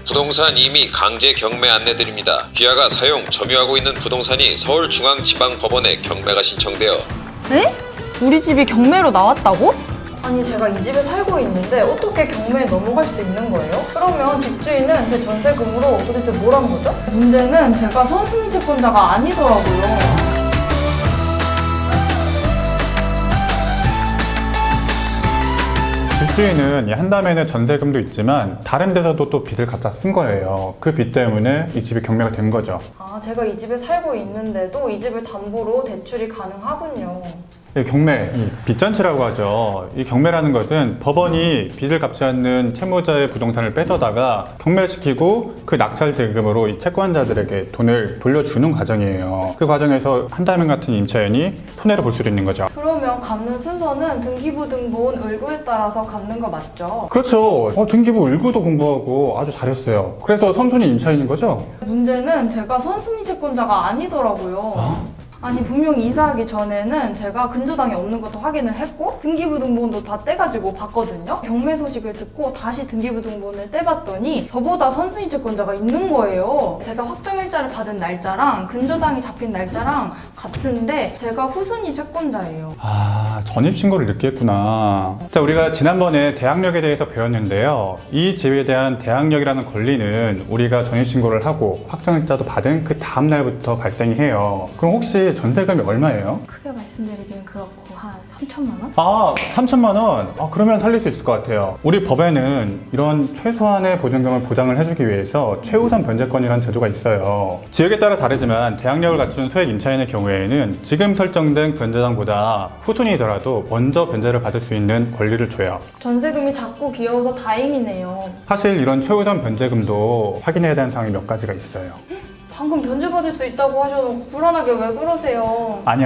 부동산 이미 강제 경매 안내드립니다. 귀하가 사용, 점유하고 있는 부동산이 서울중앙지방법원에 경매가 신청되어 에? 우리 집이 경매로 나왔다고? 아니 제가 이 집에 살고 있는데 어떻게 경매에 넘어갈 수 있는 거예요? 그러면 집주인은 제 전세금으로 도대체 뭘 한 거죠? 문제는 제가 선순위 채권자가 아니더라고요. 집주인은 이 한담에는 전세금도 있지만 다른 데서도 또 빚을 갖다 쓴 거예요. 그 빚 때문에 이 집이 경매가 된 거죠. 아 제가 이 집에 살고 있는데도 이 집을 담보로 대출이 가능하군요. 이 경매, 이 빚전치라고 하죠. 이 경매라는 것은 법원이 빚을 갚지 않는 채무자의 부동산을 뺏어다가 경매를 시키고 그 낙찰 대금으로 이 채권자들에게 돈을 돌려주는 과정이에요. 그 과정에서 한담행 같은 임차인이 손해를 볼 수도 있는 거죠. 그러면 갚는 순서는 등기부등본 을구에 따라서 갚는 거 맞죠? 그렇죠. 등기부 을구도 공부하고 아주 잘했어요. 그래서 선순위 임차인인 거죠? 문제는 제가 선순위 채권자가 아니더라고요. 아니 분명히 이사하기 전에는 제가 근저당이 없는 것도 확인을 했고 등기부등본도 다 떼가지고 봤거든요. 경매 소식을 듣고 다시 등기부등본을 떼봤더니 저보다 선순위 채권자가 있는 거예요. 제가 확정일자를 받은 날짜랑 근저당이 잡힌 날짜랑 같은데 제가 후순위 채권자예요. 전입신고를 늦게 했구나. 자, 우리가 지난번에 대항력에 대해서 배웠는데요. 이 집에 대한 대항력이라는 권리는 우리가 전입신고를 하고 확정일자도 받은 그 다음 날부터 발생이 해요. 그럼 혹시 전세금이 얼마예요? 크게 말씀드리기는 그렇고 한 3천만 원? 3천만 원? 그러면 살릴 수 있을 것 같아요. 우리 법에는 이런 최소한의 보증금을 보장을 해주기 위해서 최우선 변제권이라는 제도가 있어요. 지역에 따라 다르지만 대항력을 갖춘 소액 임차인의 경우에는 지금 설정된 변제당보다 후순위더라도 먼저 변제를 받을 수 있는 권리를 줘요. 전세금이 작고 귀여워서 다행이네요. 사실 이런 최우선 변제금도 확인해야 되는 사항이 몇 가지가 있어요. 방금 변제받을 수 있다고 하셔서 불안하게 왜 그러세요? 아니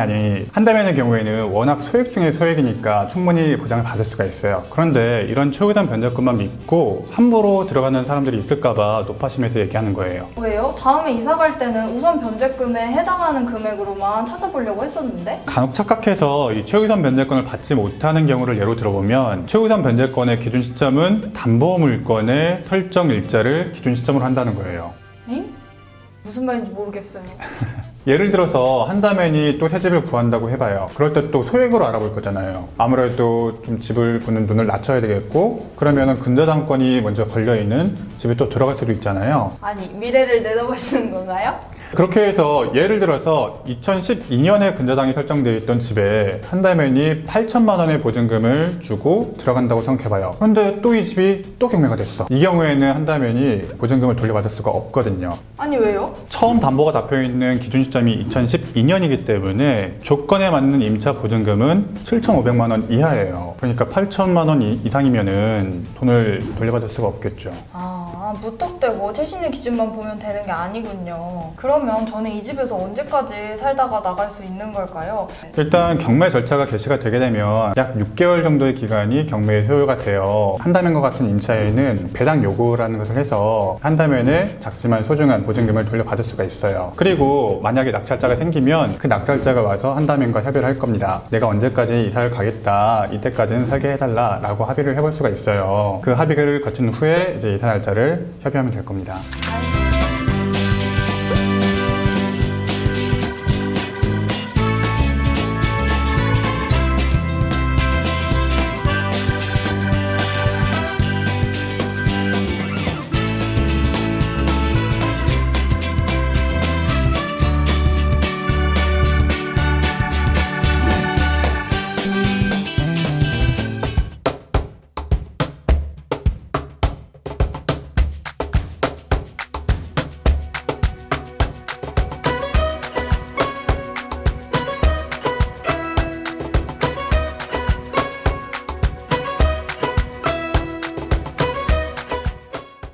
한담에는 경우에는 워낙 소액 중에 소액이니까 충분히 보장을 받을 수가 있어요. 그런데 이런 최우선 변제금만 믿고 함부로 들어가는 사람들이 있을까봐 높아심에서 얘기하는 거예요. 왜요? 다음에 이사 갈 때는 우선 변제금에 해당하는 금액으로만 찾아보려고 했었는데? 간혹 착각해서 이 최우선 변제권을 받지 못하는 경우를 예로 들어보면 최우선 변제권의 기준 시점은 담보물건의 설정 일자를 기준 시점으로 한다는 거예요. 엥? 무슨 말인지 모르겠어요. 예를 들어서 한담엔이 또 새 집을 구한다고 해봐요. 그럴 때 또 소액으로 알아볼 거잖아요. 아무래도 좀 집을 보는 눈을 낮춰야 되겠고 그러면은 근저당권이 먼저 걸려있는 집에 또 들어갈 수도 있잖아요. 아니 미래를 내다보시는 건가요? 그렇게 해서 예를 들어서 2012년에 근저당이 설정되어 있던 집에 한담엔이 8천만 원의 보증금을 주고 들어간다고 생각해봐요. 그런데 또 이 집이 또 경매가 됐어. 이 경우에는 한담엔이 보증금을 돌려받을 수가 없거든요. 아니 왜요? 처음 담보가 잡혀있는 기준 시점이 2012년이기 때문에 조건에 맞는 임차 보증금은 7,500만 원 이하예요. 그러니까 8천만 원 이상이면은 돈을 돌려받을 수가 없겠죠. 무턱대고 최신의 기준만 보면 되는 게 아니군요. 그러면 저는 이 집에서 언제까지 살다가 나갈 수 있는 걸까요? 일단 경매 절차가 개시가 되게 되면 약 6개월 정도의 기간이 경매에 소요가 돼요. 한담엔과 같은 임차인은 배당 요구라는 것을 해서 한담엔에 작지만 소중한 보증금을 돌려받을 수가 있어요. 그리고 만약에 낙찰자가 생기면 그 낙찰자가 와서 한담엔과 협의를 할 겁니다. 내가 언제까지 이사를 가겠다, 이때까지는 살게 해달라 라고 합의를 해볼 수가 있어요. 그 합의를 거친 후에 이제 이사 날짜를 협의하면 될 겁니다.